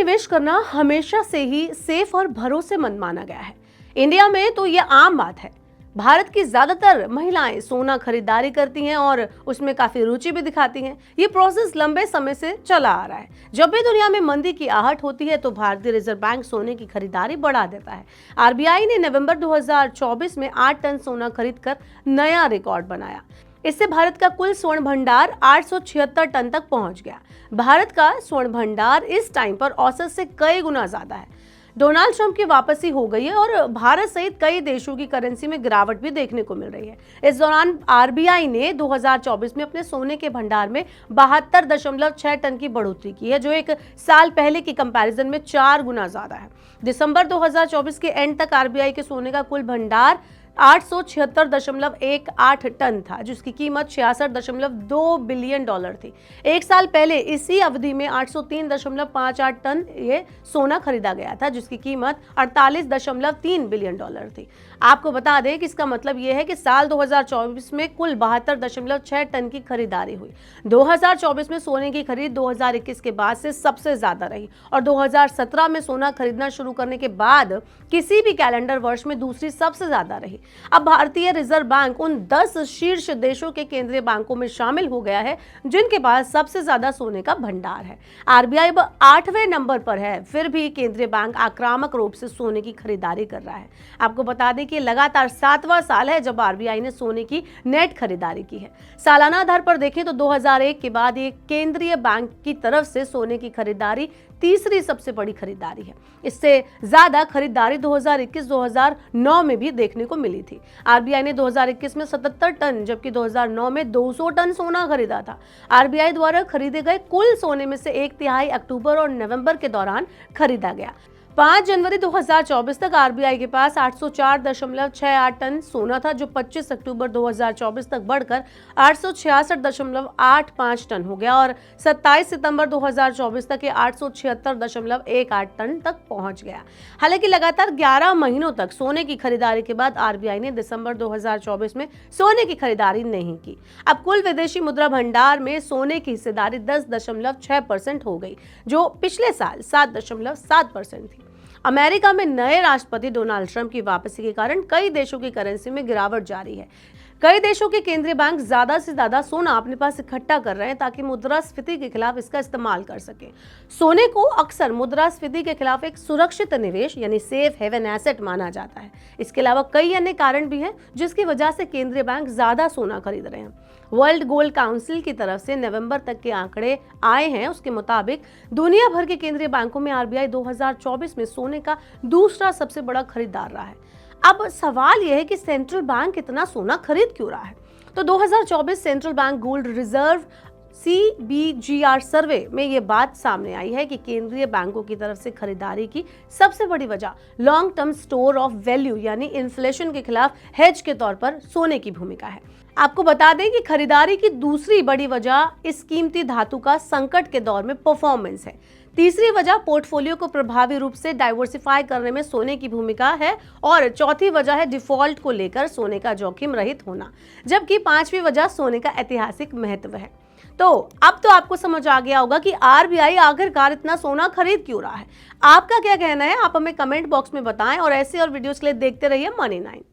निवेश करना हमेशा से ही सेफ और भरोसेमंद माना गया है। इंडिया में तो ये आम बात है। भारत की ज्यादातर महिलाएं सोना खरीदारी करती हैं और उसमें काफी रुचि भी दिखाती हैं। ये प्रोसेस लंबे समय से चला आ रहा है। जब भी दुनिया में मंदी की आहट होती है तो भारतीय रिजर्व बैंक सोने की खरीदारी बढ़ा देता है। आरबीआई ने नवंबर 2024 में 8 टन सोना खरीदकर नया रिकॉर्ड बनाया। इससे भारत का कुल स्वर्ण भंडार 876 टन तक पहुंच गया। भारत का स्वर्ण भंडार इस टाइम पर औसत से कई गुना ज्यादा है। डोनाल्ड ट्रंप की वापसी हो गई है और भारत सहित कई देशों की करेंसी में गिरावट भी देखने को मिल रही है। इस दौरान आरबीआई ने 2024 में अपने सोने के भंडार में 72.6 टन की बढ़ोतरी की है, जो एक साल पहले की कंपैरिजन में 4 गुना ज्यादा है। दिसंबर 2024 के एंड तक आरबीआई के सोने का कुल भंडार 876.18 टन था, जिसकी कीमत 66.2 बिलियन डॉलर थी। एक साल पहले इसी अवधि में 803.58 टन ये सोना खरीदा गया था, जिसकी कीमत 48.3 बिलियन डॉलर थी। आपको बता दें कि इसका मतलब यह है कि साल 2024 में कुल 72.6 टन की खरीदारी हुई। 2024 में सोने की खरीद 2021 के बाद से सबसे ज्यादा रही और 2017 में सोना खरीदना शुरू करने के बाद किसी भी कैलेंडर वर्ष में दूसरी सबसे ज्यादा रही। अब भारतीय रिजर्व बैंक उन 10 शीर्ष देशों के केंद्रीय बैंकों में शामिल हो गया है जिनके पास सबसे ज्यादा सोने का भंडार है। आरबीआई अब 8वें नंबर पर है, फिर भी केंद्रीय बैंक आक्रामक रूप से सोने की खरीदारी कर रहा है। आपको बता दें कि लगातार 7वां साल है जब आरबीआई ने सोने की नेट खरीदारी की है। सालाना आधार पर देखें तो 2001 के बाद ये केंद्रीय बैंक की तरफ से सोने की खरीदारी तीसरी सबसे बड़ी खरीदारी है। इससे ज्यादा खरीदारी 2021-2009 में भी देखने को मिली थी। आरबीआई ने 2021 में 77 टन जबकि 2009 में 200 टन सोना खरीदा था। आरबीआई द्वारा खरीदे गए कुल सोने में से 1/3 अक्टूबर और नवंबर के दौरान खरीदा गया। 5 जनवरी 2024 तक आरबीआई के पास 804.68 टन सोना था, जो 25 अक्टूबर 2024 तक बढ़कर 866.85 टन हो गया और 27 सितंबर 2024 तक ये 876.18 टन तक पहुंच गया। हालांकि लगातार 11 महीनों तक सोने की खरीदारी के बाद आरबीआई ने दिसंबर 2024 में सोने की खरीदारी नहीं की। अब कुल विदेशी मुद्रा भंडार में सोने की हिस्सेदारी 10.6% हो गई, जो पिछले साल 7.7% थी। अमेरिका में नए राष्ट्रपति डोनाल्ड ट्रंप की वापसी के कारण कई देशों की करेंसी में गिरावट जारी है। कई देशों के केंद्रीय बैंक ज्यादा से ज्यादा सोना अपने पास इकट्ठा कर रहे हैं ताकि मुद्रास्फीति के खिलाफ इसका इस्तेमाल कर सके। सोने को अक्सर मुद्रास्फीति के खिलाफ एक सुरक्षित निवेश यानी सेफ हेवन एसेट माना जाता है। इसके अलावा कई अन्य कारण भी हैं जिसकी वजह से केंद्रीय बैंक ज्यादा सोना खरीद रहे हैं। वर्ल्ड गोल्ड काउंसिल की तरफ से नवंबर तक के आंकड़े आए हैं। उसके मुताबिक दुनिया भर के केंद्रीय बैंकों में आरबीआई 2024 में सोने का दूसरा सबसे बड़ा खरीदार रहा है। अब सवाल यह है कि सेंट्रल बैंक इतना सोना खरीद क्यों रहा है? तो 2024 central bank gold reserve CBGR सर्वे में ये बात सामने आई है कि केंद्रीय बैंकों की तरफ से खरीदारी की सबसे बड़ी वजह long term store of value यानी इन्फ्लेशन के खिलाफ हेज के तौर पर सोने की भूमिका है। आपको बता दें कि खरीदारी की दूसरी बड़ी वजह इस कीमती धातु का संकट के दौर में परफॉर्मेंस है। तीसरी वजह पोर्टफोलियो को प्रभावी रूप से डाइवर्सिफाई करने में सोने की भूमिका है और चौथी वजह है डिफॉल्ट को लेकर सोने का जोखिम रहित होना, जबकि पांचवी वजह सोने का ऐतिहासिक महत्व है। तो अब तो आपको समझ आ गया होगा कि आरबीआई आखिरकार इतना सोना खरीद क्यों रहा है। आपका क्या कहना है? आप हमें कमेंट बॉक्स में बताएं और ऐसे और वीडियोस के लिए देखते रहिए मनी 9।